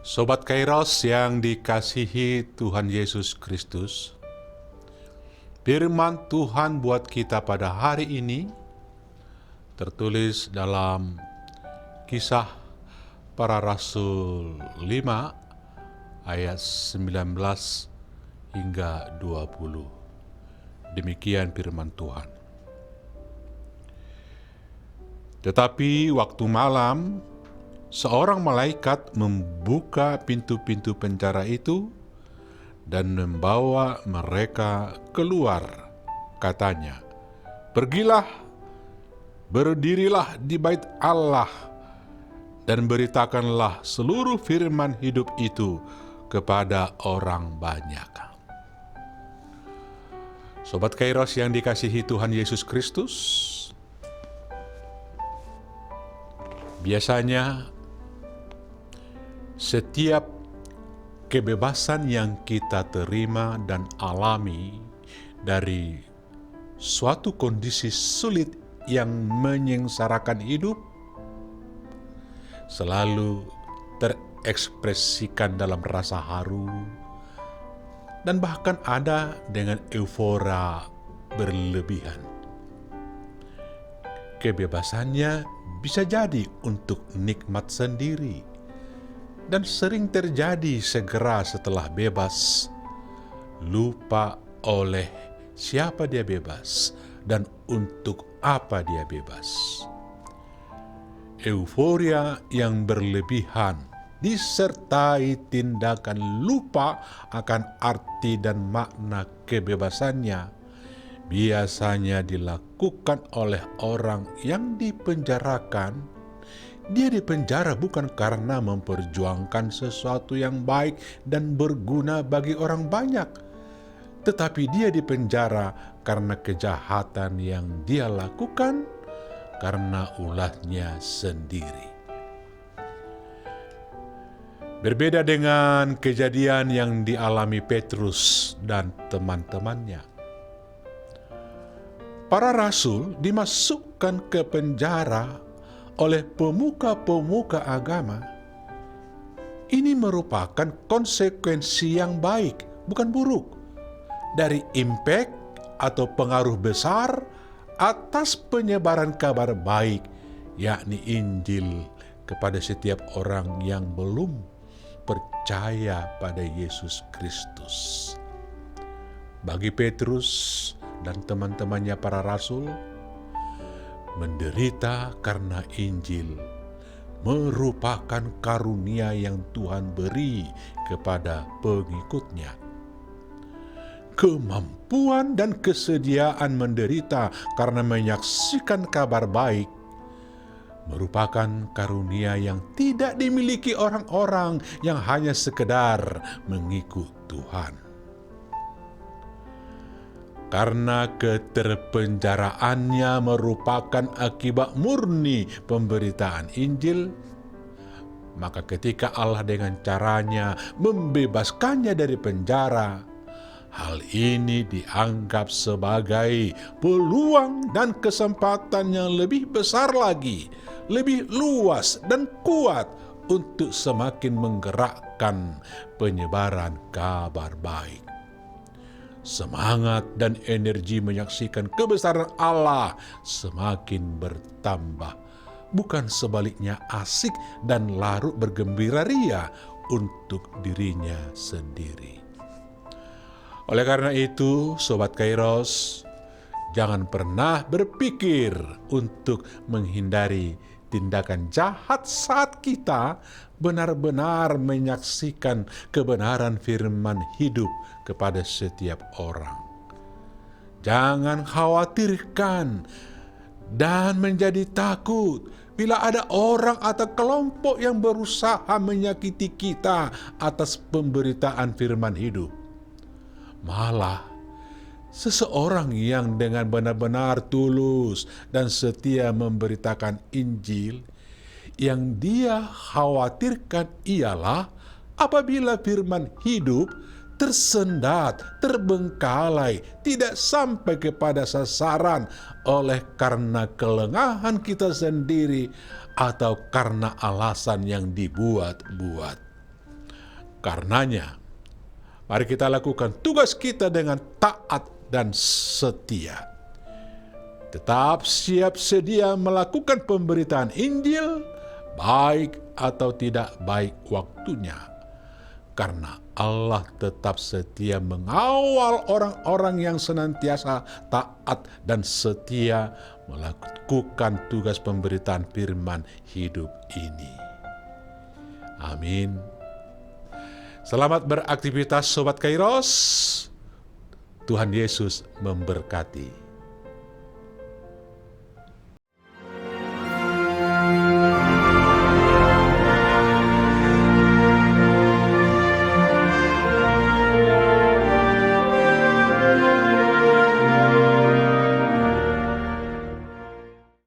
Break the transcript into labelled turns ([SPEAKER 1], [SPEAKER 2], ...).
[SPEAKER 1] Sobat Kairos yang dikasihi Tuhan Yesus Kristus, firman Tuhan buat kita pada hari ini tertulis dalam Kisah Para Rasul 5 ayat 19 hingga 20. Demikian firman Tuhan. Tetapi waktu malam, seorang malaikat membuka pintu-pintu penjara itu dan membawa mereka keluar. Katanya, "Pergilah, berdirilah di bait Allah, dan beritakanlah seluruh firman hidup itu kepada orang banyak." Sobat Kairos yang dikasihi Tuhan Yesus Kristus, biasanya setiap kebebasan yang kita terima dan alami dari suatu kondisi sulit yang menyengsarakan hidup selalu terekspresikan dalam rasa haru dan bahkan ada dengan euforia berlebihan. Kebebasannya bisa jadi untuk nikmat sendiri, dan sering terjadi segera setelah bebas, lupa oleh siapa dia bebas dan untuk apa dia bebas. Euforia yang berlebihan disertai tindakan lupa akan arti dan makna kebebasannya biasanya dilakukan oleh orang yang dipenjarakan. Dia dipenjara bukan karena memperjuangkan sesuatu yang baik dan berguna bagi orang banyak, tetapi dia dipenjara karena kejahatan yang dia lakukan karena ulahnya sendiri. Berbeda dengan kejadian yang dialami Petrus dan teman-temannya. Para rasul dimasukkan ke penjara oleh pemuka-pemuka agama. Ini merupakan konsekuensi yang baik, bukan buruk, dari impact atau pengaruh besar atas penyebaran kabar baik, yakni Injil, kepada setiap orang yang belum percaya pada Yesus Kristus. Bagi Petrus dan teman-temannya para rasul, menderita karena Injil merupakan karunia yang Tuhan beri kepada pengikutnya. Kemampuan dan kesediaan menderita karena menyaksikan kabar baik merupakan karunia yang tidak dimiliki orang-orang yang hanya sekedar mengikut Tuhan. Karena keterpenjaraannya merupakan akibat murni pemberitaan Injil, maka ketika Allah dengan caranya membebaskannya dari penjara, hal ini dianggap sebagai peluang dan kesempatan yang lebih besar lagi, lebih luas dan kuat untuk semakin menggerakkan penyebaran kabar baik. Semangat dan energi menyaksikan kebesaran Allah semakin bertambah, bukan sebaliknya asik dan larut bergembira ria untuk dirinya sendiri. Oleh karena itu, Sobat Kairos, jangan pernah berpikir untuk menghindari tindakan jahat saat kita benar-benar menyaksikan kebenaran firman hidup kepada setiap orang. Jangan khawatirkan dan menjadi takut bila ada orang atau kelompok yang berusaha menyakiti kita atas pemberitaan firman hidup. Malah, seseorang yang dengan benar-benar tulus dan setia memberitakan Injil, yang dia khawatirkan ialah apabila firman hidup tersendat, terbengkalai, tidak sampai kepada sasaran oleh karena kelengahan kita sendiri atau karena alasan yang dibuat-buat. Karenanya, mari kita lakukan tugas kita dengan taat dan setia. Tetap siap sedia melakukan pemberitaan Injil, baik atau tidak baik waktunya. Karena Allah tetap setia mengawal orang-orang yang senantiasa taat dan setia melakukan tugas pemberitaan firman hidup ini. Amin. Selamat beraktivitas Sobat Kairos. Tuhan Yesus memberkati.